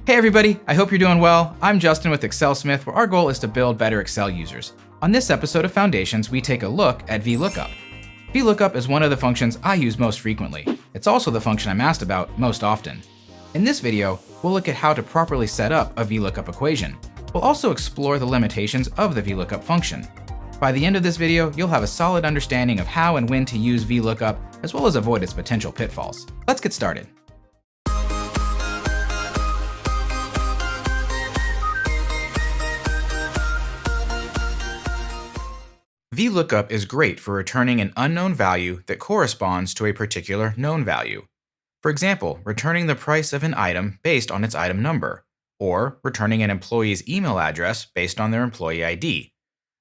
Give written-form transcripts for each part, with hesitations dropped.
Hey everybody, I hope you're doing well. I'm Justin with ExcelSmith, where our goal is to build better Excel users. On this episode of Foundations, we take a look at VLOOKUP. VLOOKUP is one of the functions I use most frequently. It's also the function I'm asked about most often. In this video, we'll look at how to properly set up a VLOOKUP equation. We'll also explore the limitations of the VLOOKUP function. By the end of this video, you'll have a solid understanding of how and when to use VLOOKUP, as well as avoid its potential pitfalls. Let's get started. VLOOKUP is great for returning an unknown value that corresponds to a particular known value. For example, returning the price of an item based on its item number, or returning an employee's email address based on their employee ID.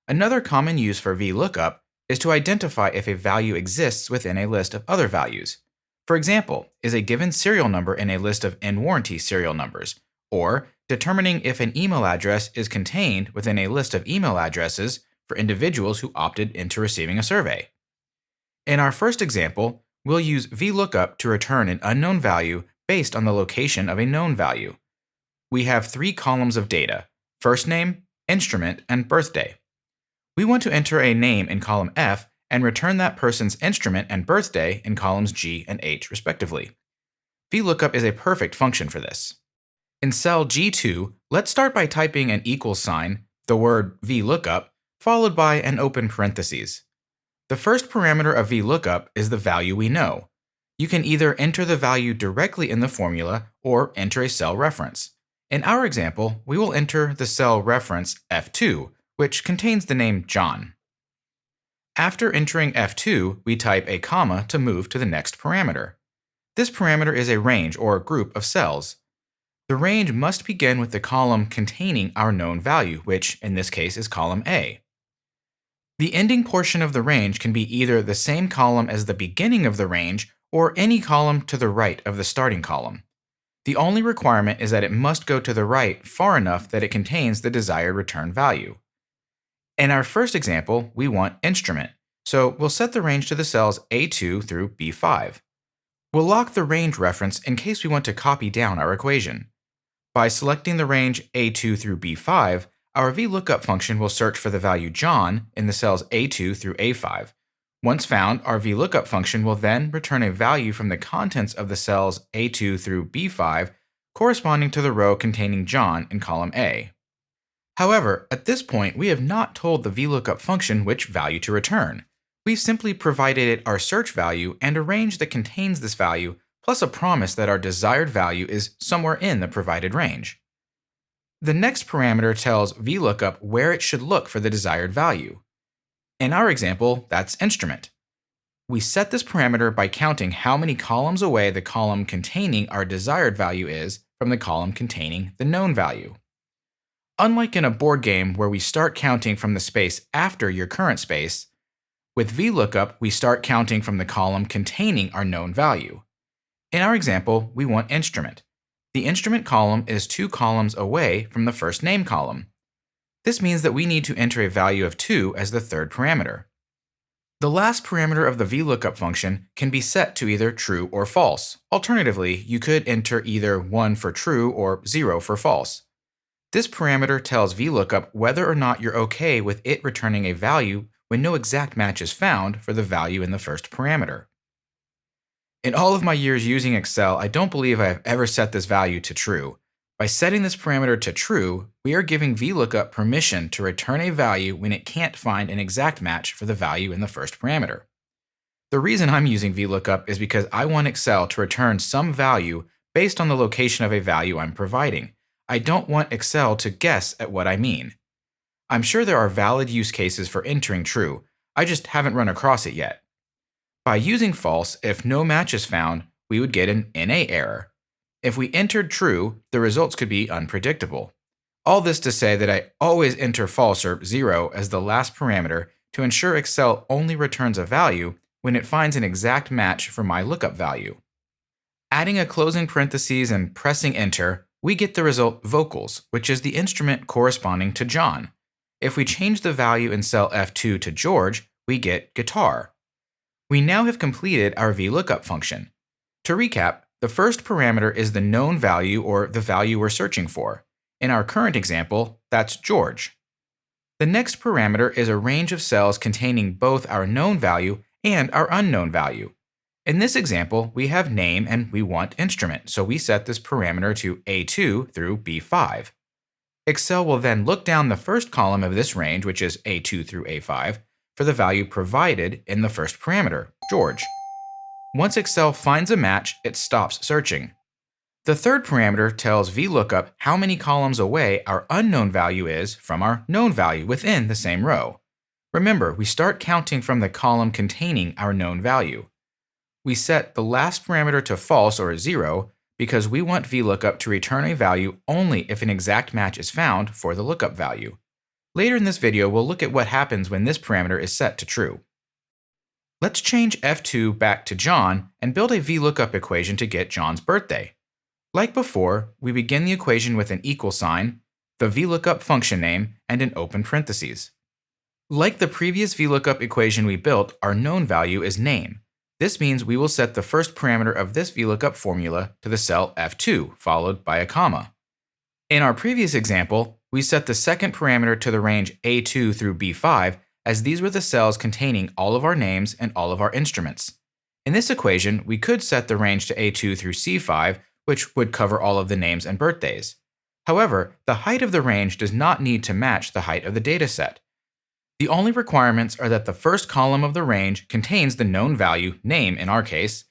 Another common use for VLOOKUP is to identify if a value exists within a list of other values. For example, is a given serial number in a list of in-warranty serial numbers, or determining if an email address is contained within a list of email addresses for individuals who opted into receiving a survey. In our first example, we'll use VLOOKUP to return an unknown value based on the location of a known value. We have 3 columns of data: first name, instrument, and birthday. We want to enter a name in column F and return that person's instrument and birthday in columns G and H, respectively. VLOOKUP is a perfect function for this. In cell G2, let's start by typing an equals sign, the word VLOOKUP, followed by an open parentheses. The first parameter of VLOOKUP is the value we know. You can either enter the value directly in the formula or enter a cell reference. In our example, we will enter the cell reference F2, which contains the name John. After entering F2, we type a comma to move to the next parameter. This parameter is a range or group of cells. The range must begin with the column containing our known value, which in this case is column A. The ending portion of the range can be either the same column as the beginning of the range or any column to the right of the starting column. The only requirement is that it must go to the right far enough that it contains the desired return value. In our first example, we want instrument, so we'll set the range to the cells A2 through B5. We'll lock the range reference in case we want to copy down our equation. By selecting the range A2 through B5, our VLOOKUP function will search for the value John in the cells A2 through A5. Once found, our VLOOKUP function will then return a value from the contents of the cells A2 through B5 corresponding to the row containing John in column A. However, at this point, we have not told the VLOOKUP function which value to return. We've simply provided it our search value and a range that contains this value, plus a promise that our desired value is somewhere in the provided range. The next parameter tells VLOOKUP where it should look for the desired value. In our example, that's instrument. We set this parameter by counting how many columns away the column containing our desired value is from the column containing the known value. Unlike in a board game where we start counting from the space after your current space, with VLOOKUP we start counting from the column containing our known value. In our example, we want instrument. The instrument column is 2 columns away from the first name column. This means that we need to enter a value of 2 as the third parameter. The last parameter of the VLOOKUP function can be set to either true or false. Alternatively, you could enter either 1 for true or 0 for false. This parameter tells VLOOKUP whether or not you're okay with it returning a value when no exact match is found for the value in the first parameter. In all of my years using Excel, I don't believe I have ever set this value to true. By setting this parameter to true, we are giving VLOOKUP permission to return a value when it can't find an exact match for the value in the first parameter. The reason I'm using VLOOKUP is because I want Excel to return some value based on the location of a value I'm providing. I don't want Excel to guess at what I mean. I'm sure there are valid use cases for entering true, I just haven't run across it yet. By using false, if no match is found, we would get an NA error. If we entered true, the results could be unpredictable. All this to say that I always enter false or 0 as the last parameter to ensure Excel only returns a value when it finds an exact match for my lookup value. Adding a closing parentheses and pressing enter, we get the result vocals, which is the instrument corresponding to John. If we change the value in cell F2 to George, we get guitar. We now have completed our VLOOKUP function. To recap, The first parameter is the known value or the value we're searching for. In our current example, that's George. The next parameter is a range of cells containing both our known value and our unknown value. In this example, we have name and we want instrument, so we set this parameter to A2 through B5. Excel will then look down the first column of this range, which is A2 through A5, for the value provided in the first parameter, George. Once Excel finds a match, it stops searching. The third parameter tells VLOOKUP how many columns away our unknown value is from our known value within the same row. Remember, we start counting from the column containing our known value. We set the last parameter to false or 0 because we want VLOOKUP to return a value only if an exact match is found for the lookup value. Later in this video, we'll look at what happens when this parameter is set to true. Let's change F2 back to John and build a VLOOKUP equation to get John's birthday. Like before, we begin the equation with an equal sign, the VLOOKUP function name, and an open parentheses. Like the previous VLOOKUP equation we built, our known value is name. This means we will set the first parameter of this VLOOKUP formula to the cell F2, followed by a comma. In our previous example, we set the second parameter to the range A2 through B5, as these were the cells containing all of our names and all of our instruments. In this equation, we could set the range to A2 through C5, which would cover all of the names and birthdays. However, the height of the range does not need to match the height of the dataset. The only requirements are that the first column of the range contains the known value, name in our case,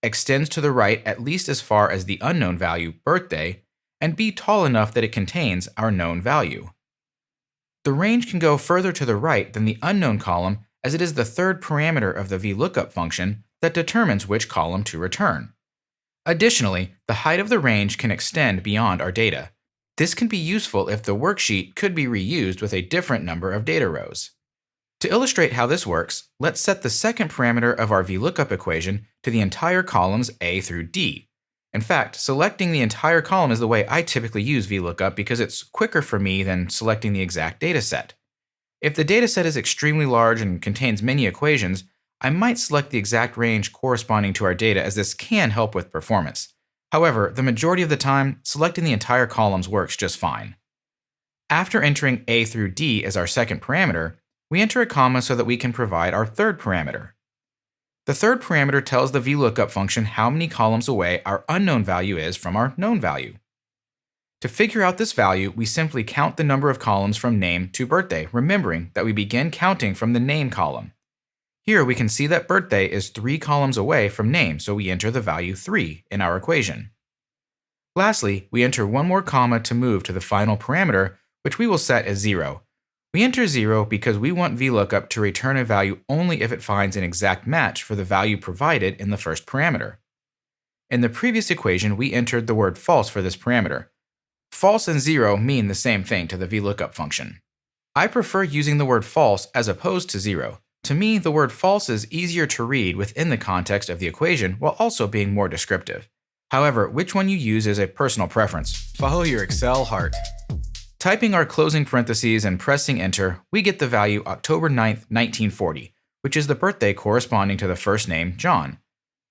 extends to the right at least as far as the unknown value, birthday, and be tall enough that it contains our known value. The range can go further to the right than the unknown column, as it is the third parameter of the VLOOKUP function that determines which column to return. Additionally, the height of the range can extend beyond our data. This can be useful if the worksheet could be reused with a different number of data rows. To illustrate how this works, let's set the second parameter of our VLOOKUP equation to the entire columns A through D. In fact, selecting the entire column is the way I typically use VLOOKUP because it's quicker for me than selecting the exact dataset. If the dataset is extremely large and contains many equations, I might select the exact range corresponding to our data, as this can help with performance. However, the majority of the time, selecting the entire columns works just fine. After entering A through D as our second parameter, we enter a comma so that we can provide our third parameter. The third parameter tells the VLOOKUP function how many columns away our unknown value is from our known value. To figure out this value, we simply count the number of columns from name to birthday, remembering that we begin counting from the name column. Here we can see that birthday is 3 columns away from name, so we enter the value 3 in our equation. Lastly, we enter one more comma to move to the final parameter, which we will set as 0. We enter 0 because we want VLOOKUP to return a value only if it finds an exact match for the value provided in the first parameter. In the previous equation, we entered the word false for this parameter. False and 0 mean the same thing to the VLOOKUP function. I prefer using the word false as opposed to 0. To me, the word false is easier to read within the context of the equation while also being more descriptive. However, which one you use is a personal preference. Follow your Excel heart. Typing our closing parentheses and pressing enter, we get the value October 9th, 1940, which is the birthday corresponding to the first name, John.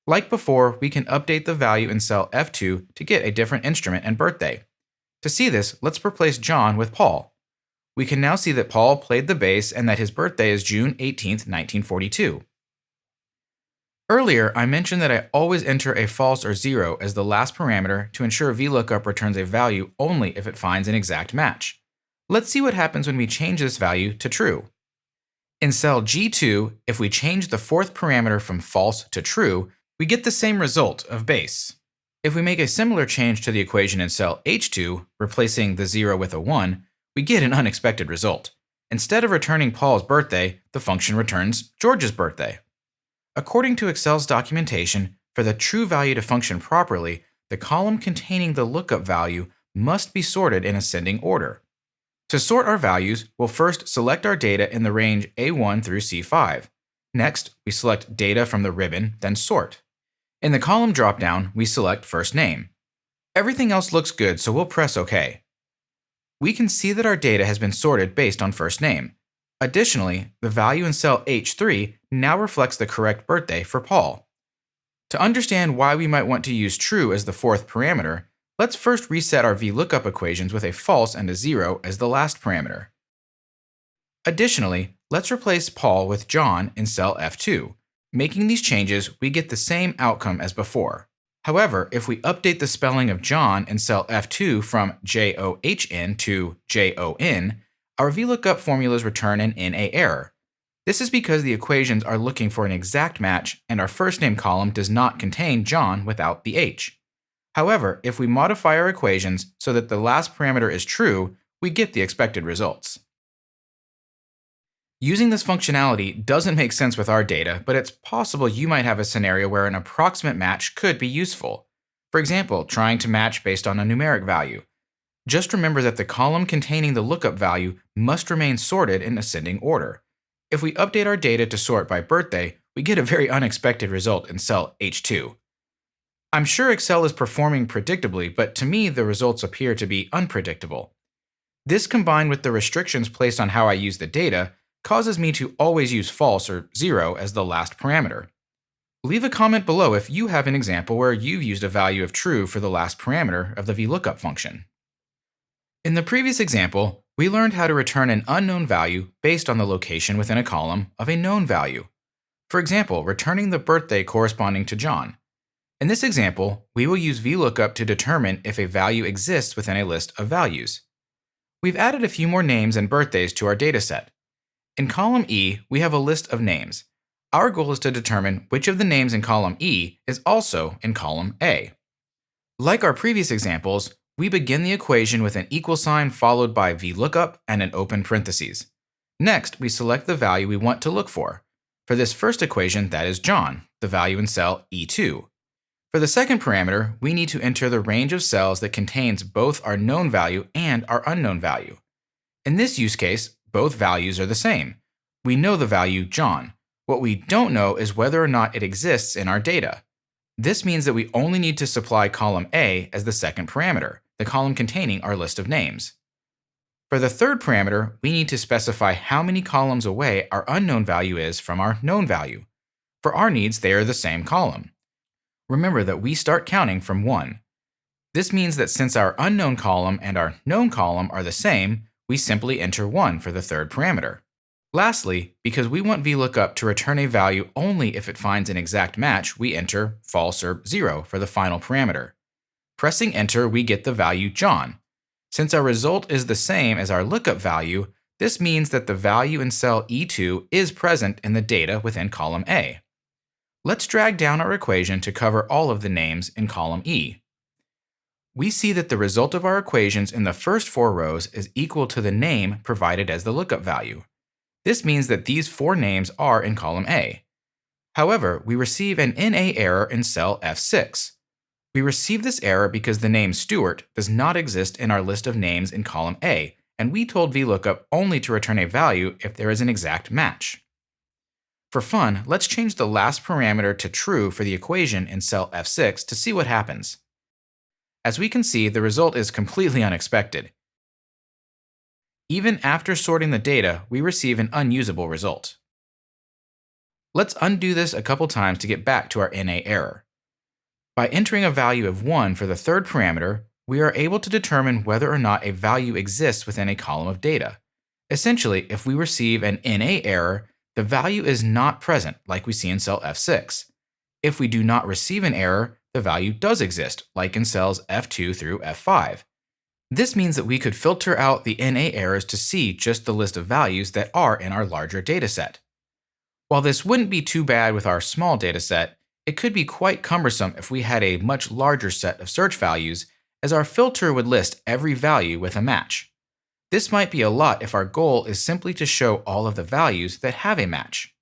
Like before, we can update the value in cell F2 to get a different instrument and birthday. To see this, let's replace John with Paul. We can now see that Paul played the bass and that his birthday is June 18th, 1942. Earlier, I mentioned that I always enter a false or 0 as the last parameter to ensure VLOOKUP returns a value only if it finds an exact match. Let's see what happens when we change this value to true. In cell G2, if we change the fourth parameter from false to true, we get the same result of base. If we make a similar change to the equation in cell H2, replacing the 0 with a 1, we get an unexpected result. Instead of returning Paul's birthday, the function returns George's birthday. According to Excel's documentation, for the true value to function properly, the column containing the lookup value must be sorted in ascending order. To sort our values, we'll first select our data in the range A1 through C5. Next, we select data from the ribbon, then sort. In the column dropdown, we select first name. Everything else looks good, so we'll press OK. We can see that our data has been sorted based on first name. Additionally, the value in cell H3 now reflects the correct birthday for Paul. To understand why we might want to use true as the fourth parameter, let's first reset our VLOOKUP equations with a false and a 0 as the last parameter. Additionally, let's replace Paul with John in cell F2. Making these changes, we get the same outcome as before. However, if we update the spelling of John in cell F2 from JOHN to JON, our VLOOKUP formulas return an NA error. This is because the equations are looking for an exact match and our first name column does not contain John without the H. However, if we modify our equations so that the last parameter is true, we get the expected results. Using this functionality doesn't make sense with our data, but it's possible you might have a scenario where an approximate match could be useful. For example, trying to match based on a numeric value. Just remember that the column containing the lookup value must remain sorted in ascending order. If we update our data to sort by birthday, we get a very unexpected result in cell H2. I'm sure Excel is performing predictably, but to me the results appear to be unpredictable. This combined with the restrictions placed on how I use the data causes me to always use false or 0 as the last parameter. Leave a comment below if you have an example where you've used a value of true for the last parameter of the VLOOKUP function. In the previous example, we learned how to return an unknown value based on the location within a column of a known value. For example, returning the birthday corresponding to John. In this example, we will use VLOOKUP to determine if a value exists within a list of values. We've added a few more names and birthdays to our dataset. In column E, we have a list of names. Our goal is to determine which of the names in column E is also in column A. Like our previous examples, we begin the equation with an equal sign followed by VLOOKUP and an open parentheses. Next, we select the value we want to look for. For this first equation, that is John, the value in cell E2. For the second parameter, we need to enter the range of cells that contains both our known value and our unknown value. In this use case, both values are the same. We know the value John. What we don't know is whether or not it exists in our data. This means that we only need to supply column A as the second parameter, the column containing our list of names. For the third parameter, we need to specify how many columns away our unknown value is from our known value. For our needs, they are the same column. Remember that we start counting from 1. This means that since our unknown column and our known column are the same, we simply enter 1 for the third parameter. Lastly, because we want VLOOKUP to return a value only if it finds an exact match, we enter false or 0 for the final parameter. Pressing enter, we get the value John. Since our result is the same as our lookup value, this means that the value in cell E2 is present in the data within column A. Let's drag down our equation to cover all of the names in column E. We see that the result of our equations in the first 4 rows is equal to the name provided as the lookup value. This means that these 4 names are in column A. However, we receive an NA error in cell F6. We receive this error because the name Stewart does not exist in our list of names in column A, and we told VLOOKUP only to return a value if there is an exact match. For fun, let's change the last parameter to true for the equation in cell F6 to see what happens. As we can see, the result is completely unexpected. Even after sorting the data, we receive an unusable result. Let's undo this a couple times to get back to our NA error. By entering a value of 1 for the third parameter, we are able to determine whether or not a value exists within a column of data. Essentially, if we receive an NA error, the value is not present like we see in cell F6. If we do not receive an error, the value does exist, like in cells F2 through F5. This means that we could filter out the NA errors to see just the list of values that are in our larger dataset. While this wouldn't be too bad with our small dataset, it could be quite cumbersome if we had a much larger set of search values, as our filter would list every value with a match. This might be a lot if our goal is simply to show all of the values that have a match.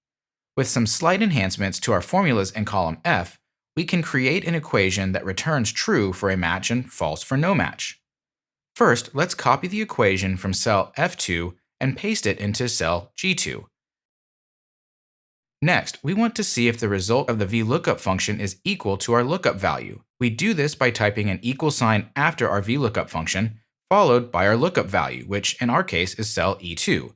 With some slight enhancements to our formulas in column F, we can create an equation that returns true for a match and false for no match. First, let's copy the equation from cell F2 and paste it into cell G2. Next, we want to see if the result of the VLOOKUP function is equal to our lookup value. We do this by typing an equal sign after our VLOOKUP function, followed by our lookup value, which in our case is cell E2.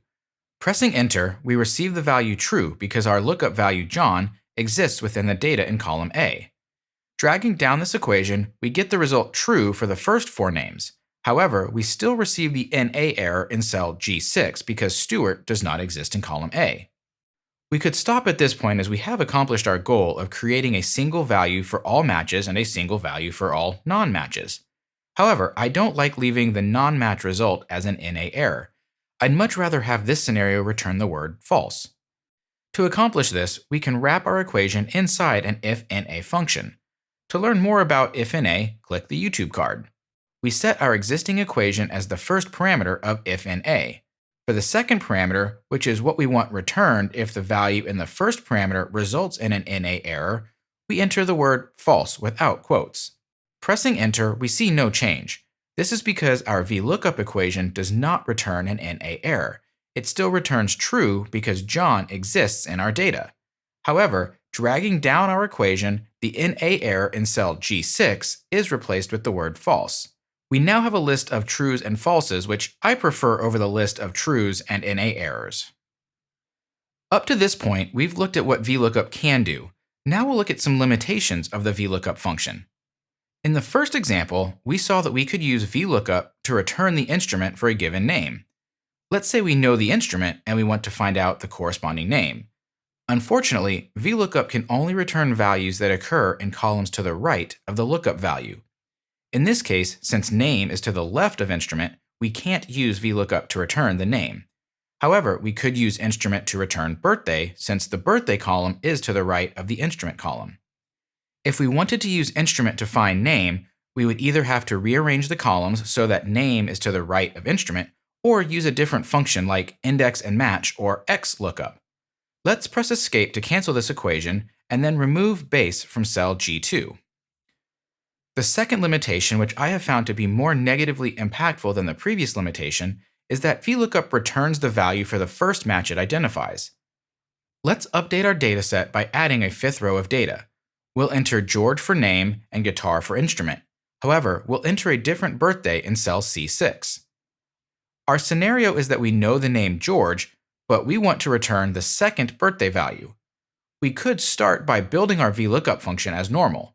Pressing enter, we receive the value true because our lookup value John exists within the data in column A. Dragging down this equation, we get the result true for the first 4 names. However, we still receive the NA error in cell G6 because Stewart does not exist in column A. We could stop at this point as we have accomplished our goal of creating a single value for all matches and a single value for all non-matches. However, I don't like leaving the non-match result as an NA error. I'd much rather have this scenario return the word false. To accomplish this, we can wrap our equation inside an if-NA function. To learn more about if-NA, click the YouTube card. We set our existing equation as the first parameter of if-NA. For the second parameter, which is what we want returned if the value in the first parameter results in an NA error, we enter the word false without quotes. Pressing enter, we see no change. This is because our VLOOKUP equation does not return an NA error. It still returns true because John exists in our data. However, dragging down our equation, the NA error in cell G6 is replaced with the word false. We now have a list of trues and falses, which I prefer over the list of trues and NA errors. Up to this point, we've looked at what VLOOKUP can do. Now we'll look at some limitations of the VLOOKUP function. In the first example, we saw that we could use VLOOKUP to return the instrument for a given name. Let's say we know the instrument and we want to find out the corresponding name. Unfortunately, VLOOKUP can only return values that occur in columns to the right of the lookup value. In this case, since name is to the left of instrument, we can't use VLOOKUP to return the name. However, we could use instrument to return birthday since the birthday column is to the right of the instrument column. If we wanted to use instrument to find name, we would either have to rearrange the columns so that name is to the right of instrument, or use a different function like index and match or XLOOKUP. Let's press escape to cancel this equation and then remove base from cell G2. The second limitation, which I have found to be more negatively impactful than the previous limitation, is that VLOOKUP returns the value for the first match it identifies. Let's update our dataset by adding a 5th row of data. We'll enter George for name and guitar for instrument. However, we'll enter a different birthday in cell C6. Our scenario is that we know the name George, but we want to return the second birthday value. We could start by building our VLOOKUP function as normal.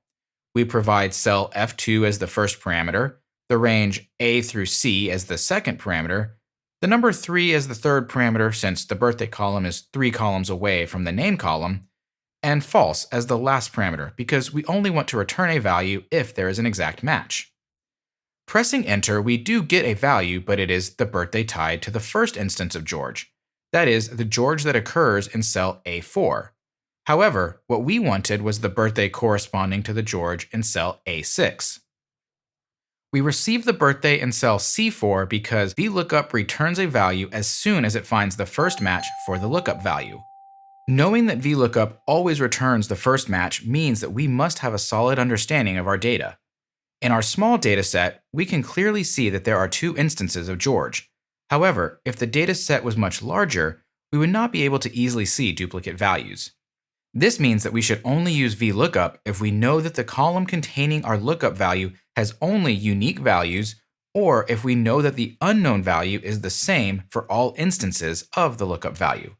We provide cell F2 as the first parameter, the range A through C as the second parameter, the number 3 as the third parameter since the birthday column is 3 columns away from the name column, and false as the last parameter because we only want to return a value if there is an exact match. Pressing enter, we do get a value, but it is the birthday tied to the first instance of George. That is, the George that occurs in cell A4. However, what we wanted was the birthday corresponding to the George in cell A6. We receive the birthday in cell C4 because VLOOKUP returns a value as soon as it finds the first match for the lookup value. Knowing that VLOOKUP always returns the first match means that we must have a solid understanding of our data. In our small dataset, we can clearly see that there are 2 instances of George. However, if the dataset was much larger, we would not be able to easily see duplicate values. This means that we should only use VLOOKUP if we know that the column containing our lookup value has only unique values, or if we know that the unknown value is the same for all instances of the lookup value.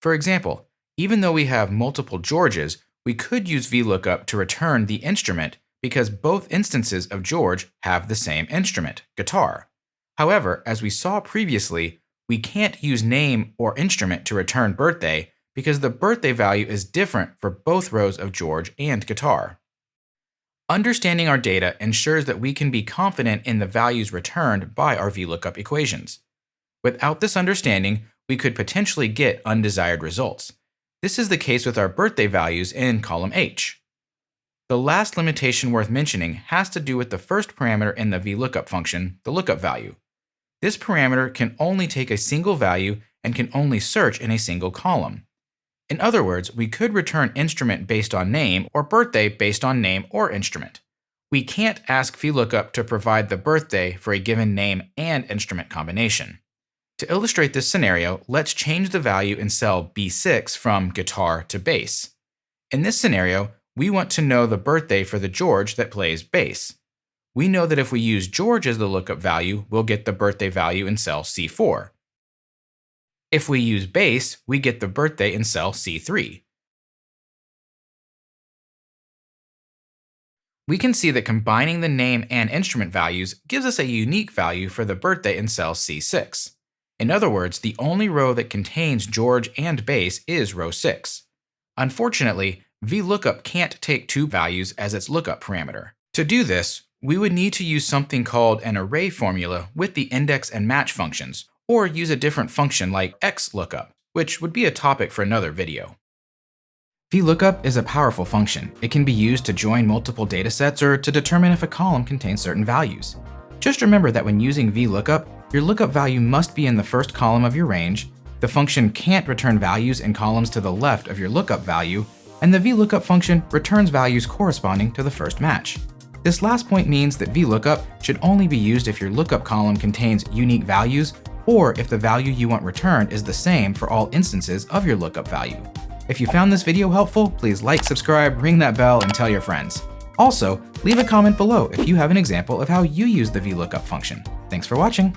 For example, even though we have multiple Georges, we could use VLOOKUP to return the instrument because both instances of George have the same instrument, guitar. However, as we saw previously, we can't use name or instrument to return birthday because the birthday value is different for both rows of George and guitar. Understanding our data ensures that we can be confident in the values returned by our VLOOKUP equations. Without this understanding, we could potentially get undesired results. This is the case with our birthday values in column H. The last limitation worth mentioning has to do with the first parameter in the VLOOKUP function, the lookup value. This parameter can only take a single value and can only search in a single column. In other words, we could return instrument based on name or birthday based on name or instrument. We can't ask VLOOKUP to provide the birthday for a given name and instrument combination. To illustrate this scenario, let's change the value in cell B6 from guitar to bass. In this scenario, we want to know the birthday for the George that plays bass. We know that if we use George as the lookup value, we'll get the birthday value in cell C4. If we use bass, we get the birthday in cell C3. We can see that combining the name and instrument values gives us a unique value for the birthday in cell C6. In other words, the only row that contains George and base is row 6. Unfortunately, VLOOKUP can't take two values as its lookup parameter. To do this, we would need to use something called an array formula with the index and match functions, or use a different function like ExcelLOOKUP, which would be a topic for another video. VLOOKUP is a powerful function. It can be used to join multiple datasets or to determine if a column contains certain values. Just remember that when using VLOOKUP, your lookup value must be in the first column of your range, the function can't return values in columns to the left of your lookup value, and the VLOOKUP function returns values corresponding to the first match. This last point means that VLOOKUP should only be used if your lookup column contains unique values or if the value you want returned is the same for all instances of your lookup value. If you found this video helpful, please like, subscribe, ring that bell, and tell your friends. Also, leave a comment below if you have an example of how you use the VLOOKUP function. Thanks for watching!